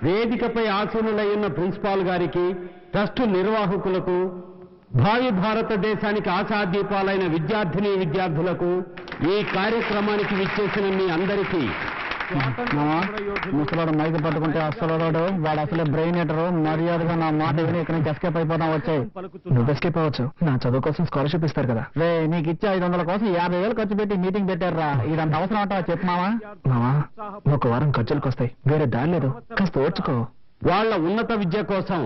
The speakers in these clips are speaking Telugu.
వేదికపై ఆసీనులై ఉన్న ప్రిన్సిపాల్ గారికి, ట్రస్టు నిర్వాహకులకు, భావి భారతదేశానికి ఆశాదీపాలైన విద్యార్థులకు, ఈ కార్యక్రమానికి విచ్చేసిన మీ అందరికీ ముసలాడు మైకి పట్టుకుంటే అసలు వాడు అసలే బ్రెయిన్ ఎటరు. మర్యాదగా నా మాట విని ఇక్కడ నుంచి ఎస్కేప్ అయిపోతాం. వచ్చాయి నువ్వు ఎస్కేప్ అవ్వచ్చు. నా చదువు కోసం స్కాలర్షిప్ ఇస్తారు కదా. రే నీకు ఇచ్చే 500 కోసం 50,000 ఖర్చు పెట్టి మీటింగ్ పెట్టారా? ఇదంత అవసరం అంటావా చెప్పు మావా. ఒక వారం ఖర్చులకు వస్తాయి, వేరే దారి లేదు, కాస్త ఓర్చుకో. వాళ్ళ ఉన్నత విద్య కోసం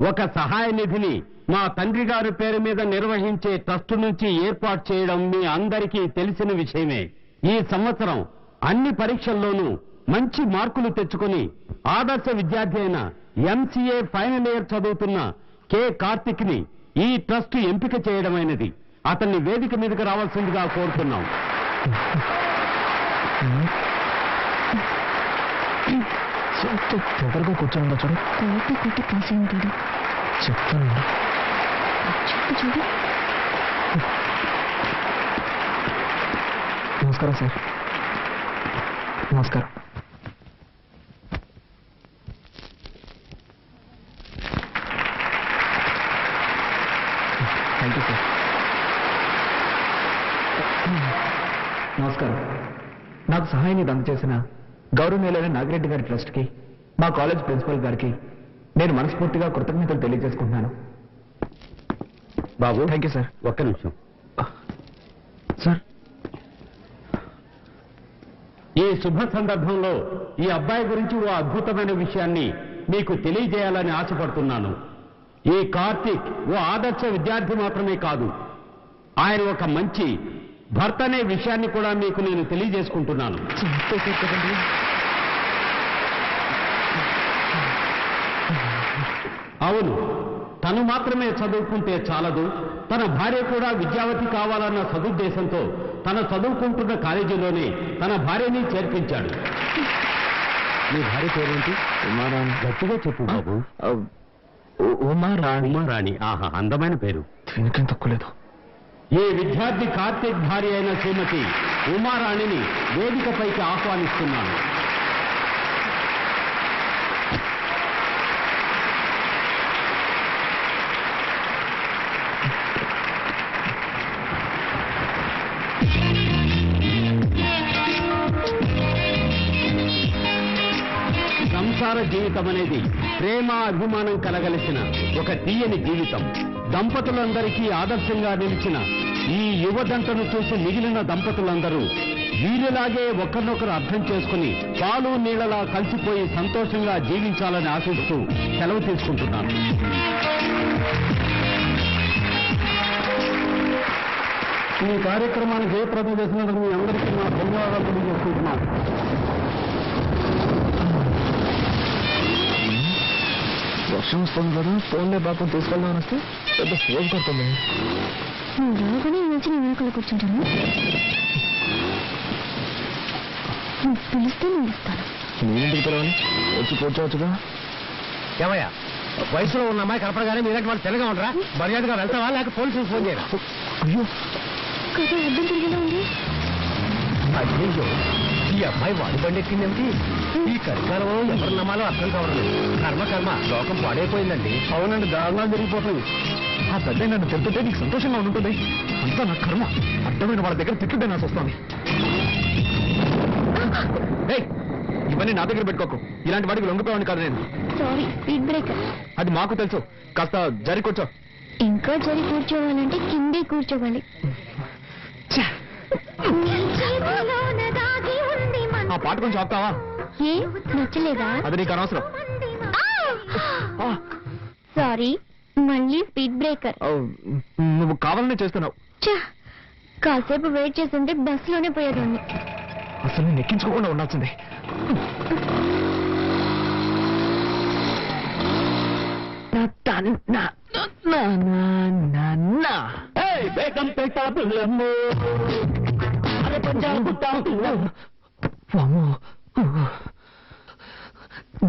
ఒక సహాయ నిధిని మా తండ్రి గారి పేరు మీద నిర్వహించే ట్రస్టు నుంచి ఏర్పాటు చేయడం మీ అందరికీ తెలిసిన విషయమే. ఈ సంవత్సరం అన్ని పరీక్షల్లోనూ మంచి మార్కులు తెచ్చుకుని ఆదర్శ విద్యార్థి అయిన ఎంసీఏ ఫైనల్ ఇయర్ చదువుతున్న కె కార్తిక్ ని ఈ ట్రస్ట్ ఎంపిక చేయడమైనది. అతన్ని వేదిక మీదకి రావాల్సిందిగా కోరుతున్నాం. ఎవరిగా కూర్చోండి చూడు. చెప్తాను చూడు. నమస్కారం సార్. నమస్కారం. Thank you sir. నమస్కారం. నాకు సహాయాన్ని అందజేసిన గౌరవనీయులైన నాగిరెడ్డి గారి ట్రస్ట్కి, మా కాలేజ్ ప్రిన్సిపల్ గారికి నేను మనస్ఫూర్తిగా కృతజ్ఞతలు తెలియజేసుకుంటున్నాను. బాబు. Thank you sir. ఒక్క నిమిషం సార్. ఈ శుభ సందర్భంలో ఈ అబ్బాయి గురించి ఓ అద్భుతమైన విషయాన్ని మీకు తెలియజేయాలని ఆశపడుతున్నాను. ఈ కార్తీక్ ఓ ఆదర్శ విద్యార్థి మాత్రమే కాదు, ఆయన ఒక మంచి భర్త అనే విషయాన్ని కూడా మీకు నేను తెలియజేసుకుంటున్నాను. అవును, తను మాత్రమే చదువుకుంటే చాలదు, తన భార్య కూడా విద్యావతి కావాలన్న సదుద్దేశంతో తన చదువుకుంటున్న కాలేజీలోనే తన భార్యని చేర్పించాడు. మీ భార్య పేరేంటి? ఉమారాణి. గట్టిగా చెప్పు బాబు. ఉమారాణి. ఉమారాణి. ఆహా, అందమైన పేరు. దీనికేం తక్కువలేదు. ఈ విద్యార్థి కార్తీక్ భార్య అయిన శ్రీమతి ఉమారాణిని వేదికపైకి ఆహ్వానిస్తున్నాను. సంసార జీవితం అనేది ప్రేమ అభిమానం కలగలిసిన ఒక తీయని జీవితం. దంపతులందరికీ ఆదర్శంగా నిలిచిన ఈ యువదంటను చూసి మిగిలిన దంపతులందరూ వీరిలాగే ఒకరినొకరు అర్థం చేసుకుని పాలు నీళ్లలా కలిసిపోయి సంతోషంగా జీవించాలని ఆశిస్తూ సెలవు తీసుకుంటున్నాను. ఈ కార్యక్రమానికి జయప్రదం చేసినందుకు మీ అందరికీ నా ధన్యవాదాలు తెలియజేసుకుంటున్నాను. వర్షం వస్తుంది కదా, ఫోన్లే బాబు తీసుకెళ్దామని వస్తే పెద్ద ఫోన్ కొడుతుంది. రాగానే వచ్చి నేను వెనకాల కూర్చుంటాను. పిలిస్తే నేను ఇస్తాను. నేనెందుకు పిలవాలి? వచ్చి కూర్చోవచ్చుగా. ఏమయ్యా, వయసులో ఉన్న అమ్మాయి కనపడగానే మీరంటే వాళ్ళు తెల్లగా ఉండరా? మర్యాదగా వెళ్తావా లేక పోలీసులకు ఫోన్ చేయరా? అయ్యో కదా అర్థం తిరిగేలా ఉంది. అయ్యో, ఈ అమ్మాయి వాడి బండి ఎక్కిందేమిటి? ఈ కలికాలంలో ఎవరు నమ్మాలో అర్థం కావడం. కర్మ లోకం పాడైపోయిందండి. అవునండి, దారుణాలు జరిగిపోతుంది. ఆ పెద్ద నన్ను తిరుగుతుంటే నీకు సంతోషంగా ఉంటుంది. అంతా నా కర్మ. అర్థమైన వాళ్ళ దగ్గర తిట్టుంటే నాకు వస్తుంది. ఇవన్నీ నా దగ్గర పెట్టుకోకు. ఇలాంటి వాడికి లొంగిపోయాను కాదు నేను. Sorry, speed breaker. అది మాకు తెలుసు. కాస్త జరి కూర్చో. ఇంకా జరి కూర్చోవాలంటే కిందే కూర్చోవాలి. ఆ పాట కొంచెం ఆపుతావా? ఏ నచ్చలేదా? అది నీకు అనవసరం. సారీ, మళ్ళీ స్పీడ్ బ్రేకర్. నువ్వు కావాలనే చేస్తున్నావు. కాసేపు వెయిట్ చేస్తుంటే బస్సులోనే పోయేదాన్ని. అసలు నేను ఎక్కించుకోకుండా ఉండాల్సిందే.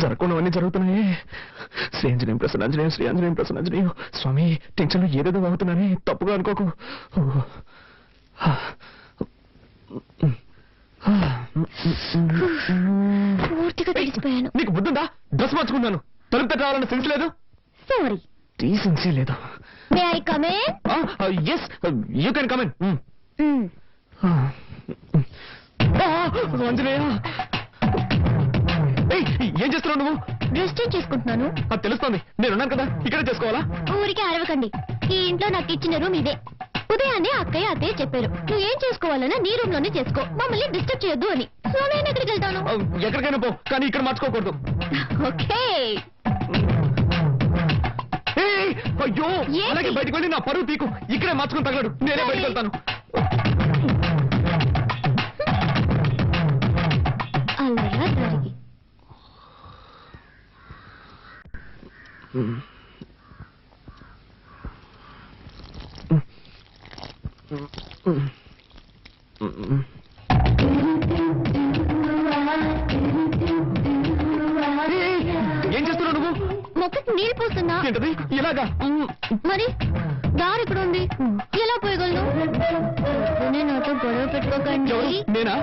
జరగకుండావన్నీ జరుగుతున్నాయి. శ్రీ ఆంజనేయం ప్రసన్నాంజనేయం, శ్రీ ఆంజనేయం ప్రసన్నాంజనేయం. స్వామి, టెన్షన్లో ఏదేదో అవుతున్నానే, తప్పుగా అనుకోకు. పూర్తిగా తెలిసిపోయాను. నీకు బుద్ధుందా? డ్రెస్ మార్చుకున్నాను, తలుపు తట్టాలన్న సెన్స్ లేదు. సారీ. డీసెన్సీ లేదు. May I come in? Yes, you can come in. Anjaneya, ఏం చేస్తున్నావు నువ్వు? డ్రెస్ చేంజ్ చేసుకుంటున్నాను. అది తెలుస్తోంది, నేనున్నాను కదా, ఇక్కడే చేసుకోవాలా? ఊరికి అరవకండి. ఈ ఇంట్లో నాకు ఇచ్చిన రూమ్ ఇదే. ఉదయాన్నే అత్తయ్య చెప్పారు, నువ్వు ఏం చేసుకోవాలన్నా నీ రూమ్ లోనే చేసుకో, మమ్మల్ని డిస్టర్బ్ చేయొద్దు అని. సో నేను ఎక్కడికి వెళ్తాను? ఎక్కడికైనా పో, కానీ ఇక్కడ మార్చుకోకూడదు. ఓకే. అయ్యో, అలాగే బయటకు వెళ్ళి నా పరువు తీకు. ఇక్కడే మార్చుకుని తగలడు, నేనే బయటకు వెళ్తాను. అలా జరిగి ఏం చేస్తున్నావు నువ్వు? మొక్కకి నీళ్ళు పోస్తున్నా. ఏంటది ఇలాగా? మరి దారి ఇక్కడ ఉంది, ఎలా పోయగలను? నాతో గొడవ పెట్టుకోకండి. నేనా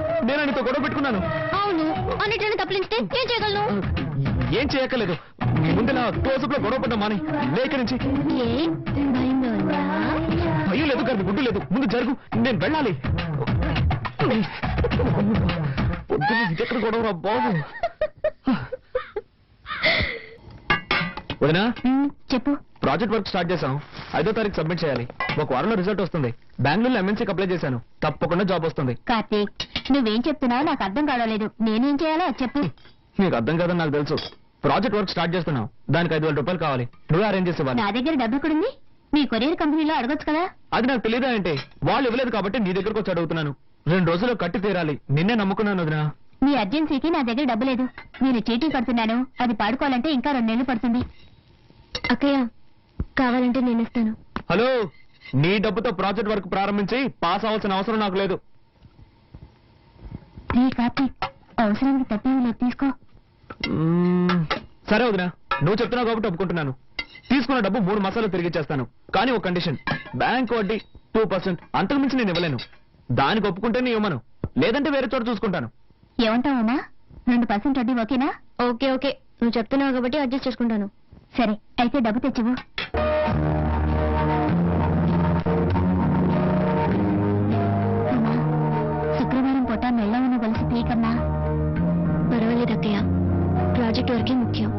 నీతో గొడవ పెట్టుకున్నాను? అవును, అన్నిటిని తప్పించితే ఏం చేయగలను? ఏం చేయక్కర్లేదు, ముందు నా క్లోజప్ లో గొడవ పడ్డా మాని లేక నుంచి. ఏ భయంగా ఉందా? భయం లేదు గారి, గుడ్డు లేదు, ముందు జరుగు, నేను వెళ్ళాలి. ఎక్కడ గొడవ రా బాబు. వదినా, చెప్పు. ప్రాజెక్ట్ వర్క్ స్టార్ట్ చేశాం, 5వ తారీఖు సబ్మిట్ చేయాలి. ఒక వారంలో రిజల్ట్ వస్తుంది. బెంగళూరులో ఎంఎన్సీకి అప్లై చేశాను, తప్పకుండా జాబ్ వస్తుంది. కార్తీక్, నువ్వేం చెప్తున్నావు నాకు అర్థం కావలేదు. నేనేం చేయాలో చెప్పు. నీకు అర్థం కాదని నాకు తెలుసు. ప్రాజెక్ట్ వర్క్ స్టార్ట్ చేస్తున్నావు, దానికి 5,000 రూపాయలు కావాలి. నువ్వే అరేంజ్ చేసేవాళ్ళు. నా దగ్గర డబ్బు ఎక్కడుంది? మీ కొరియర్ కంపెనీలో అడగొచ్చు కదా. అది నాకు తెలియదా అంటే? వాళ్ళు ఇవ్వలేదు కాబట్టి నీ దగ్గరకు వచ్చి అడుగుతున్నాను. 2 రోజుల్లో కట్టి తీరాలి, నిన్నే నమ్ముకున్నాను వదినా. మీ అర్జెన్సీకి నా దగ్గర డబ్బు లేదు. నేను చీటీ కడుతున్నాను, అది పాడుకోవాలంటే ఇంకా 2 నెలలు పడుతుంది. అక్కయ్య, కావాలంటే నేను ఇస్తాను. హలో, నీ డబ్బుతో ప్రాజెక్ట్ వర్క్ ప్రారంభించి పాస్ అవ్వాల్సిన అవసరం నాకు లేదు. కార్తీక్, అవసరానికి తప్పేమి లేదు, తీసుకో. సరే వదినా, నువ్వు చెప్తున్నావు కాబట్టి ఒప్పుకుంటున్నాను. తీసుకున్న డబ్బు 3 మాసాలు తిరిగి ఇచ్చేస్తాను, కానీ ఒక కండిషన్. బ్యాంక్ వడ్డీ 2%, అంతకు మించి నేను ఇవ్వలేను. దానికి ఒప్పుకుంటే నీ ఇవ్వను, లేదంటే వేరే చోట చూసుకుంటాను. ఏమంటావమ్మా? 2% వడ్డీ ఓకేనా? ఓకే ఓకే, నువ్వు చెప్తున్నావు కాబట్టి అడ్జస్ట్ చేసుకుంటాను. సరే, అయితే డబ్బు తెచ్చివు. శుక్రవారం పూట మెల్లవన్న కలిసి తీకన్నా. పర్వాలేదు అక్కయ్య, ప్రాజెక్ట్ వరకే ముఖ్యం.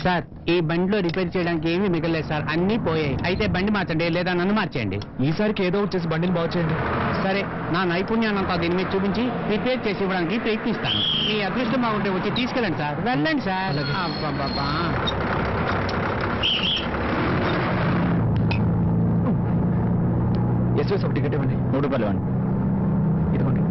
సార్, ఈ బండిలో రిపేర్ చేయడానికి ఏమీ మిగలేదు సార్, అన్నీ పోయాయి. అయితే బండి మార్చండి, లేదా నన్ను మార్చేయండి. ఈసారికి ఏదో వచ్చేసి బండిని బాగు చేయండి. సరే, నా నైపుణ్యాన్నంతా దీని మీద చూపించి రిపేర్ చేసి ఇవ్వడానికి ప్రయత్నిస్తాను. మీ అదృష్టం బాగుంటే వచ్చి తీసుకెళ్ళండి సార్. వెళ్ళండి సార్. అబ్బబ్బబ్బా. ఎస్ఎస్ ఒక టికెట్ ఇవ్వండి. 3 రూపాయలు ఇవ్వండి. ఇదిగోండి.